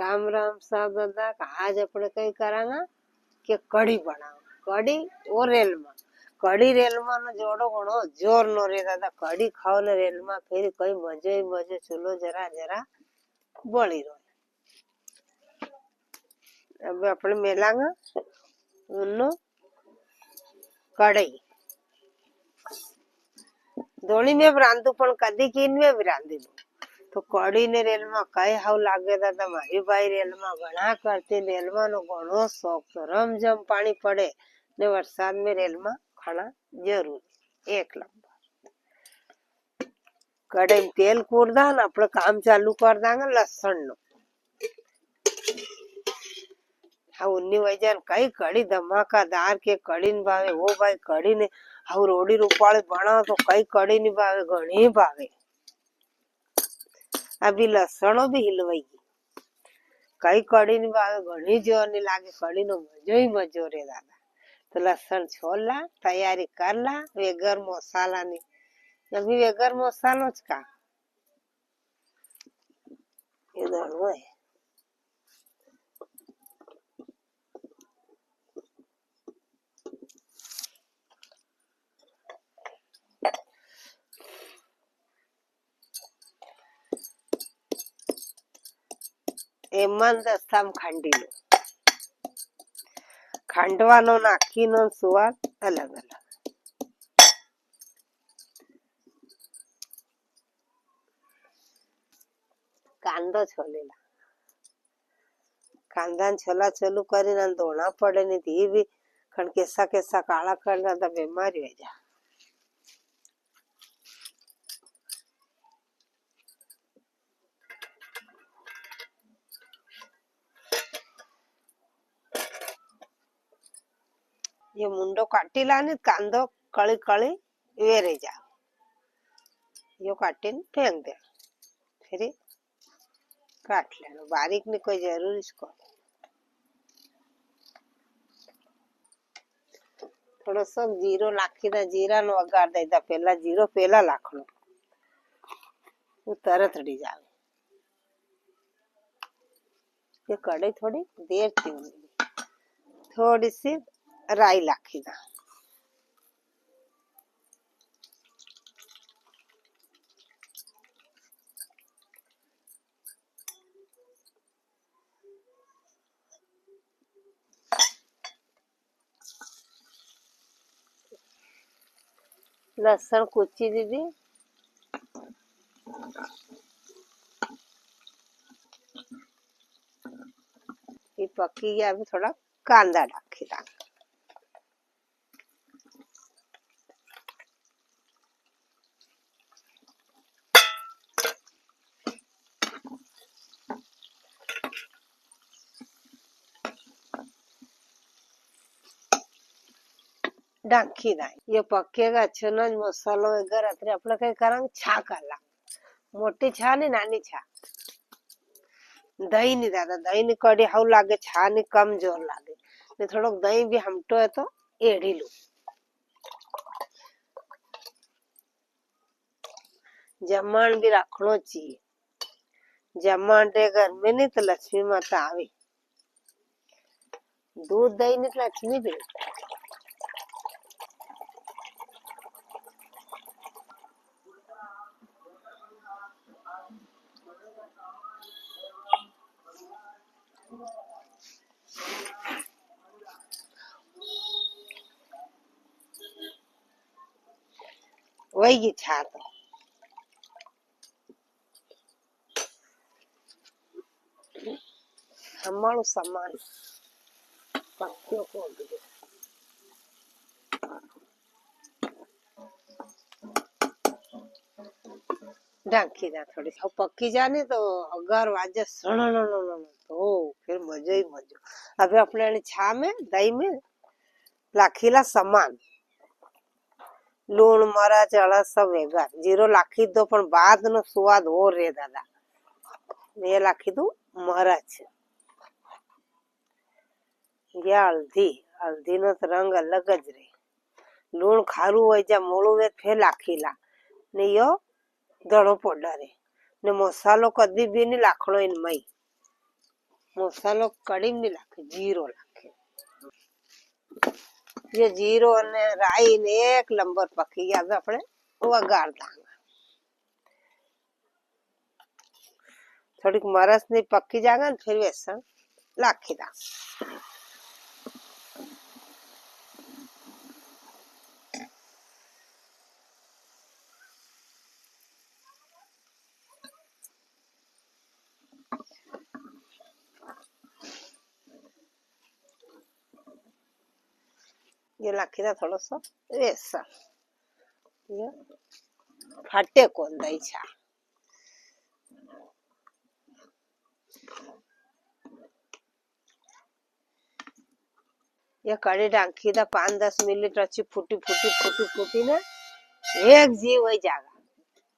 राम राम साहब दादा। आज अपने कई करांगा कि कढ़ी बनाओ। कढ़ी और रेल में कढ़ी रेल में जोड़ो घणो जोर नो रे दादा। कढ़ी खाओ ने रेल में फिर कई मजे ही मजे। चलो जरा जरा बड़ी रो। अब अपने मेलांगा उन्नो कढ़ी दोनी में रांधू पण कदी कीन में भी रांधी दू। तो कढ़ी ने रेल में कई हाउ लागे दादा। मारी बाई रेल में घना करती रेल में नो घणो शौक तो रम जम पानी पड़े ने वरसाद में रेल में खाना जरूरी। एक नंबर कढ़ी में तेल कूर दा ना अपने काम चालू कर दांगा लहसुन नो। हाँ उन्नी वजह कई कढ़ी धमाकादार के कढ़ी न भावे वो भाई कढ़ी ने हाँ रोडी रूपाली बनाओ तो कई कढ़ी नहीं भावे घणी भावे। अभी लसणो भी हिलवाई कई कढ़ी नहीं भावे घणी जोर नहीं लागे। कढ़ी नो मजो ही मजो रे दादा। तो लसण छोला तैयारी कर ला वेगर मसाला नी। अभी वेगर मसालो च का इधर है एमन दस्ताम खांडी लो। खांडवानो नाखीनो स्वाद अलग अलग। कांदो छोलेला कांदा छोला चालू करी ना धोना पड़े नहीं थी भी खन केसा केसा काला कर दा बीमारी हो जा। ये मुंडो काटी लाने कांदो कड़ी कड़ी वेरे जा यो काटी फेंक दे फिर काट लेनो बारीक नहीं कोई जरूरी इसको। थोड़ो सो जीरो नाखी दा जीरा नो वगार दे दा पहला जीरो पहला लाखनो वो तरत डी जावे। ये कढ़ी थोड़ी देर थी थोड़ी सी राई लाखी दा। लहसुन कुची दीदी ये पकी गया। अभी थोड़ा कांदा डाकी दा। डाकी दा ये पकेगा अच्छे ना मसालो वगैरह अतरे अपने कई करांग छा कर ला। मोटी छा नहीं नानी छा दही नहीं दादा। दही नहीं कड़ी हाउ लागे छा नहीं कम जोर लागे ने थोड़ो दही भी हमटो है तो एड़ी लू। जमण भी रखनो चाहिए। जमण रे घर में नहीं तो लक्ष्मी माता आवे। दूध दही नहीं तो लक्ष्मी भी वही की छा तो हमारो सामान पक्कियों को ढांकी दा थोड़ी सी पक्की जाने तो अगर वाजे तो फिर मजे ही मजो। अभी अपने छा में दही में लाखीला सामान लूण मरच हळद सब वेगा जीरो लाखी दो पण बाद नो स्वाद और रे दादा। ये लाखी दू मरच ये हल्दी हल्दी नो तो रंग अलग ज रे। लूण खारू हो जा मोड़ू वे फिर लाखीला ने यो धड़ो पाउडर है ने मसालो कदी भी नहीं लाखणो इन मई। મસાલો કઢી में नहीं लाखे, जीरो लाखे। ये जीरो ने राई ने एक नंबर पकी गया। अब अपने वगार दांगा, थोड़ी मरस नहीं पक्की जाएगा न फिर बेसन लाखी दा। ये लाखी दा थोड़ा सा बेसन, ये फाटे कौन दई छा। ये कड़ी डांकी दा 5-10 मिनट अच्छी फूटी फूटी फूटी फूटी ने एक जी वही जागा।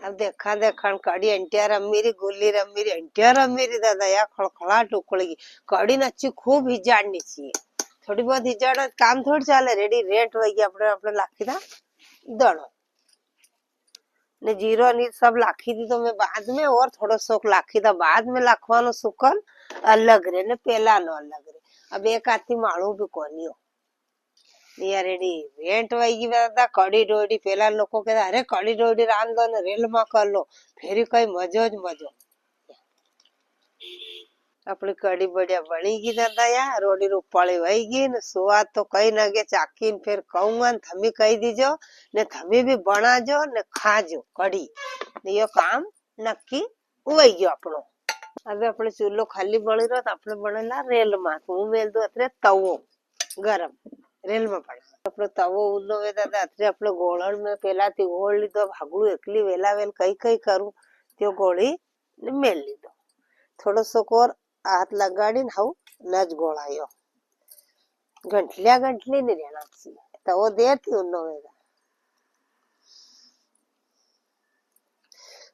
अब देखा देखा कड़ी एंटियर अमीरी गुल्ली रमीरी एंटियर अमीरी दादा या खड़खड़ाट उखड़ेगी। कड़ी ने अच्छी खूब हिजाड़नी चाहिए, थोड़ी बहुत हिजाड़ काम थोड़ी चाले। रेडी रेट वही अपने अपने लाखी दा दड़ो ने जीरो नी सब लाखी दी तो मैं बाद में और थोड़ो सोक लाखी दा बाद में लाखवानो सुकल अलग रे ने पेला नो अलग रे। अब एक आती मालू भी कोनियो या रेडी वेंट वही दादा कड़ी डोडी पेला लोको कहता अरे कड़ी डोडी रांध लो ने रेल में कर लो फेरी कई मजो ज मजो। अपनी कड़ी बढ़िया बनी गई दादा यार, रोडी रूपाली वही गई ने स्वाद तो कई नगे चाकी फिर कहूंगा थमी कही दीजो ने थमी भी बनाजो ने खाजो कड़ी ने यो काम नक्की वही गयो अपनो। अब अपने चूल्हो खाली बनी रहो तो अपने बनेला रेल में हूँ मेल दो अतरे तवो गरम रेल में पड़ा अपने तवो उन्नो वे दादा अतरे अपने गोळण में पेला थी गोळ लीधो भागड़ू एकली वेला वेल कई कई करूं त्यो गोળી ने मेल लीधो थोड़ो सो कोर हाथ लगाड़ी ने हाउ नज गोळायो गंठलिया गंठली नहीं रहना चाहिए तवो देती उन्नो वे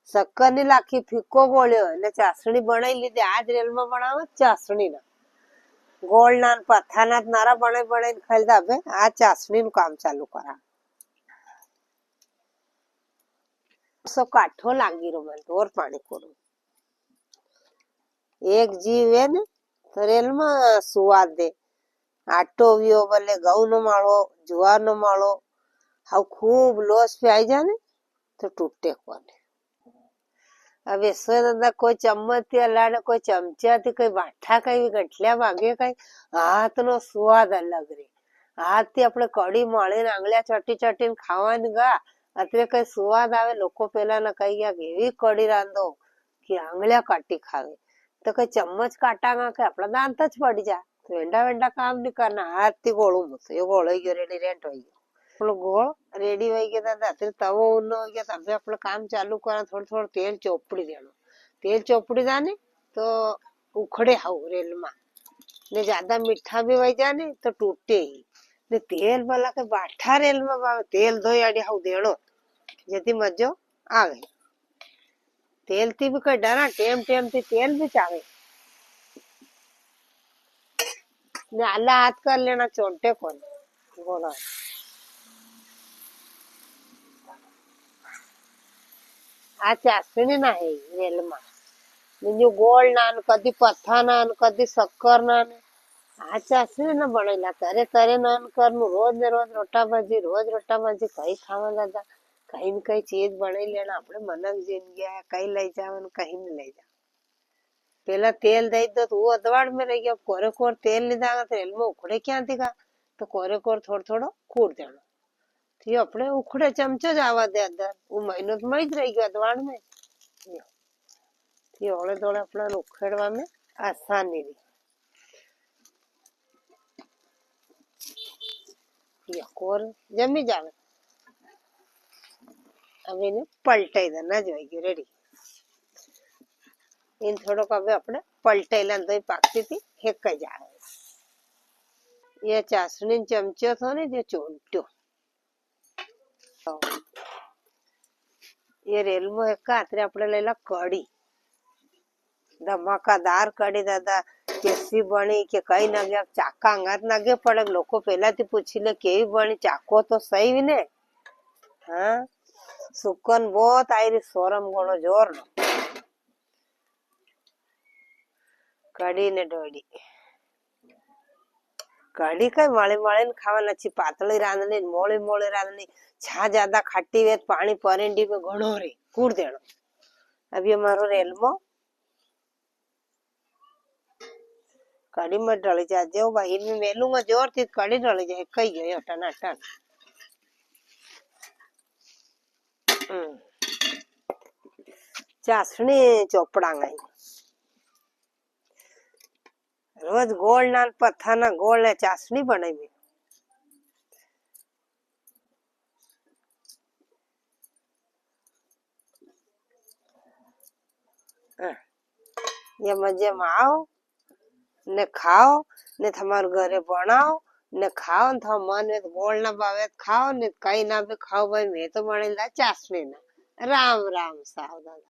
शक्कर नहीं लाखी फीको गोळ्यो ने चासणी बनाई लीधी आज रेल में बनावे चासणी ना गोळ नान पथाना नारा बनाई बनाई खाई दाबे आज चासणी नु काम चालू करा। सो काठो लागी रो मन और पानी कोरू एक जीव है ने तो रेल में स्वाद दे आटो वियो भले घऊ नो माळो जुवार नो माळो हाउ खूब लोस पे आई जाने तो टूटे कोने। अब ऐसे दादा कोई चम्मच थी अलाने कोई चमचा थी कोई बाठा कई गठलिया मांगे कई हाथ नो स्वाद अलग रे। हाथ थी अपने कड़ी मळे ने आंगलिया चटी चटी खावानी गा अतरे कई स्वाद आवे। लोको पेला ना कही गया एवी कड़ी रांधो कि आंगलिया काटी खावे तो कई चम्मच काटागा के अपना दांत ज पड़ जा तो वेंडा वेंडा काम नहीं करना हाथ थी गोळू मुतो यो गोळो गयो रेडी रेंट हो गयो अपनो गोळ रेडी हो गया दादा अतरे तवो उन्नो हो गया तबे अपने काम चालू करा थोड़ा थोड़ा तेल चोपड़ी देनो तेल चोपड़ी जाने तो उखड़े हाउ रेल में ने ज्यादा मीठा भी वही जाने तो टूटे ही ने तेल वाला के बाठा रेल में तेल धोई आड़ी हाउ देनो जेती मजो आवे। तेल थी भी कोई डरा टेम टेम थी तेल भी चावे ने आला हाथ कर लेना चोंटे कोन बोला आ चासणी ना है रेल में जो गोल नान कदी पत्था नान कदी शक्कर नान आ चासणी ना बनेला तरे तरे नान करनु रोज ने रोज रोटा भाजी कई खावा दादा कहीं न कहीं चीज बनाई लेना अपने मनक जीन गया कहीं ले जाओ कहीं नहीं ले जाओ। पहला तेल दे दो तो वो अदवाड़ में रह गया कोरे कोर तेल नहीं दागा तो रेल में उखड़े क्या दिखा तो कोरे कोर थोड़ा थोड़ा कूट देना थी अपने उखड़े चमचे जावा दे अंदर वो महीनों तो मई रह गया अदवाड़ में थी ओले थोड़े अपना उखेड़वा में आसानी रही। कोर जमी जावे अब इन्हें पलटाई देना जो रेडी इन थोड़ो कभी अपने पलटेला दो पाकती थी हेक जाए ये चासणी चमचो थो ने जो चोंट्यो ये रेल में एक आतरे अपने लेला कड़ी धमाकादार कड़ी दादा कैसी बनी के कई नगे चाका अंगात नगे पड़े लोको पहला थी पूछी ले केवी बनी चाको तो सही भी ने हाँ सुकन बहुत आई रही सोरम गणो जोर नो કઢી ને ઢોળી. કઢી કઈ મળી મળે ને ખાવા નથી, પાતળી રાંધણી મોળી મોળી રાંધણી, છા જ્યાદા ખાટી વેત પાણી પરેંડી में घणो रे कूड़ देनो. अभी हमारो रेलमो कढ़ी में ढली जाजे भाई में मेलू में जोर थी कढ़ी ढली जाए कई गयो टनाटन. चासणी ચોપડા ગઈ રોજ ગોળ ના પથ્થાના ગોળ ને ચાસણી બનાવી. ये मजे में आओ ने खाओ ने તમારું ઘરે બનાવો ને ખાઓ ને તમારા મન में ગોળ ના ભાવે ખાઓ ને કઈ ના भी खाओ भाई मैं तो बनेला चासणी ना. राम राम सावधान.